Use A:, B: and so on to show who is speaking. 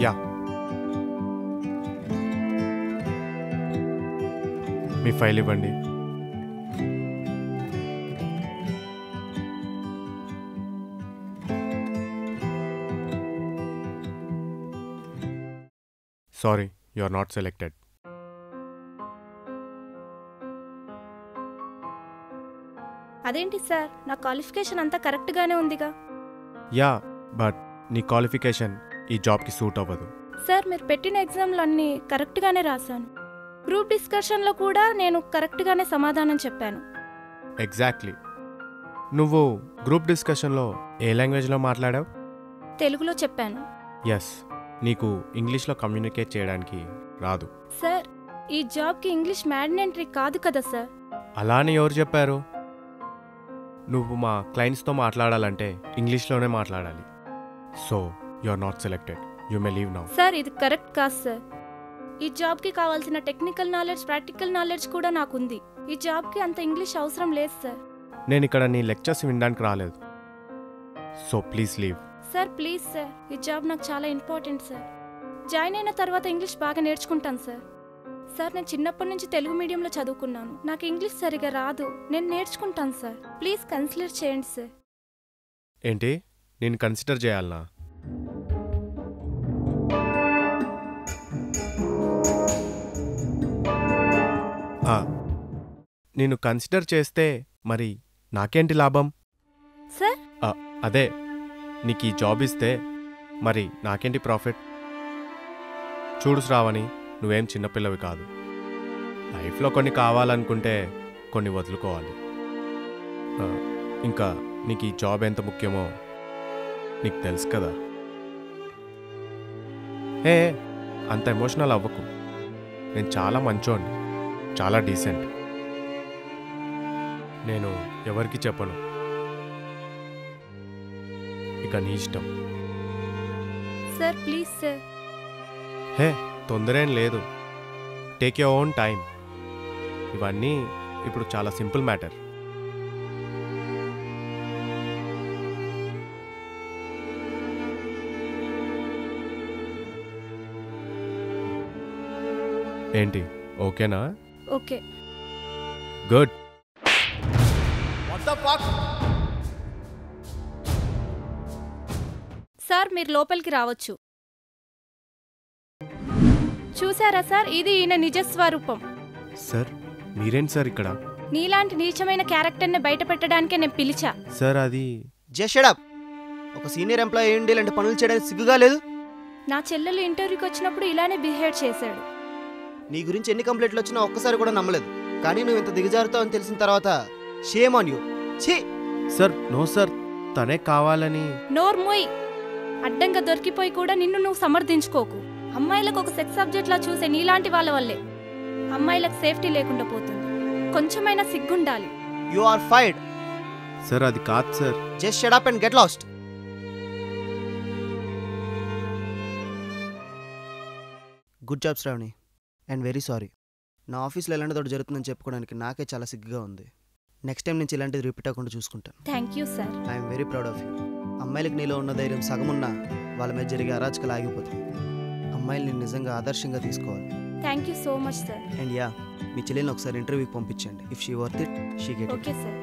A: Yeah, మీ file ఇవ్వండి. Sorry, you are not selected.
B: అదేంటి సార్, నా క్వాలిఫికేషన్ అంతా కరెక్ట్గానే ఉందిగా.
A: యా, బట్ నీ క్వాలిఫికేషన్ ఈ జాబ్కి సూట్ అవ్వదు.
B: సార్, మీరు పెట్టిన ఎగ్జామ్లు అన్నీ కరెక్ట్గానే రాశాను. గ్రూప్ డిస్కషన్లో కూడా నేను కరెక్ట్గానే సమాధానం చెప్పాను.
A: ఎగ్జాక్ట్లీ. నువ్వు గ్రూప్ డిస్కషన్లో ఏ లాంగ్వేజ్లో మాట్లాడావు?
B: తెలుగులో చెప్పాను.
A: ఎస్, నీకు ఇంగ్లీష్లో కమ్యూనికేట్ చేయడానికి రాదు.
B: సార్, ఈ జాబ్కి ఇంగ్లీష్ మ్యాండేటరీ కాదు కదా సార్.
A: అలా అని ఎవరు చెప్పారు? నువ్వు మా క్లయింట్స్తో మాట్లాడాలంటే ఇంగ్లీష్లోనే మాట్లాడాలి. So you are not selected. You may leave now.
B: Sir, ఇది కరెక్ట్ కాదు సార్. ఈ జాబ్కి కావాల్సిన టెక్నికల్ నాలెడ్జ్, ప్రాక్టికల్ నాలెడ్జ్ కూడా నాకుంది. ఈ జాబ్కి అంత ఇంగ్లీష్ అవసరం లేదు సార్.
A: నేను ఇక్కడ నీ లెక్చర్స్ వినడానికి రాలేదు. So please leave.
B: Sir, please sir, ఈ జాబ్ నాకు చాలా ఇంపార్టెంట్ సార్. జాయిన్ అయిన తర్వాత ఇంగ్లీష్ బాగా నేర్చుకుంటాను సార్. సార్, నేను చిన్నప్పటి నుంచి తెలుగు మీడియంలో చదువుకున్నాను. నాకు ఇంగ్లీష్ సరిగా రాదు. నేను నేర్చుకుంటాను సార్. ప్లీజ్ కన్సిడర్ చేయండి సార్.
A: ఏంటి, నేను కన్సిడర్ చేయాలనా? నేను కన్సిడర్ చేస్తే మరి నాకేంటి లాభం?
B: సార్,
A: అదే, నీకు ఈ జాబ్ ఇస్తే మరి నాకేంటి ప్రాఫిట్? చూడు శ్రావణి, నువ్వేం చిన్నపిల్లవి కాదు. లైఫ్లో కొన్ని కావాలనుకుంటే కొన్ని వదులుకోవాలి. ఇంకా నీకు ఈ జాబ్ ఎంత ముఖ్యమో నీకు తెలుసు కదా. అంత ఎమోషనల్ అవ్వకు. నేను చాలా మంచోడిని, చాలా డీసెంట్. నేను ఎవరికి చెప్పను. ఇక నీ ఇష్టం.
B: Sir, please sir.
A: తొందరేం లేదు. Take your own time. ఇవన్నీ ఇప్పుడు చాలా సింపుల్ మ్యాటర్. ఏంటి, ఓకేనా?
B: ఓకే.
A: గుడ్.
B: సార్, మీరు లోపలికి రావచ్చు. చూసారా సార్, ఇది ఈయన నిజస్వరూపం.
A: సార్, మీరేంటి సార్ ఇక్కడ?
B: నీలాంటి నీచమైన క్యారెక్టర్ని బయట పెట్టడానికే నేను పిలిచా.
A: సార్, అది
C: జస్ట్ షట్ అప్. ఒక సీనియర్ ఎంప్లాయీ ఏంటి ఇలాంటి పనులు చేయడానికి సిగ్గుగా లేదు?
B: నా చెల్లెలు ఇంటర్వ్యూకి వచ్చినప్పుడు ఇలానే బిహేవ్ చేశాడు.
C: నీ గురించి ఎన్ని కంప్లైంట్లు వచ్చినా ఒక్కసారి కూడా నమ్మలేదు. కానీ నువ్వు ఇంత దిగజారుతావు అని తెలిసిన తర్వాత షేమ్ ఆన్ యూ. ఛీ!
A: సార్, నో సార్, తనే కావాలని.
B: నోర్మోయ్, అడ్డంగా దొరికిపోయి కూడా నిన్ను నువ్వు సమర్థించుకోకు. అమ్మాయిలకు ఒక సెక్స్ సబ్జెక్ట్ లా చూసే నీలాంటి వాళ్ళ వల్లే అమ్మాయిలకు సేఫ్టీ లేకుండా పోతుంది. కొంచెమైనా సిగ్గుండాలి.
C: You are fired.
A: సార్, అది కాదు sir.
C: Just shut up and get lost. Good job Shravani, and very sorry. నా ఆఫీస్లో ఎలాంటి తోటి జరుగుతుందని చెప్పుకోవడానికి నాకే చాలా సిగ్గుగా ఉంది. నెక్స్ట్ టైం నుంచి ఇలాంటిది రిపీట్ అవ్వకుండా చూసుకుంటాను.
B: Thank you sir.
C: I'm very proud of you. అమ్మాయిలకు నీలో ఉన్న ధైర్యం సగమున్నా వాళ్ళ మీద జరిగే అరాచకాలు ఆగిపోతుంది. అమ్మాయిల్ని నిజంగా ఆదర్శంగా తీసుకోవాలి.
B: Thank you so much sir.
C: And yeah, మీ చెల్లెల్ని ఒకసారి ఇంటర్వ్యూకి పంపించండి. If she worth it, she get it.
B: Okay sir.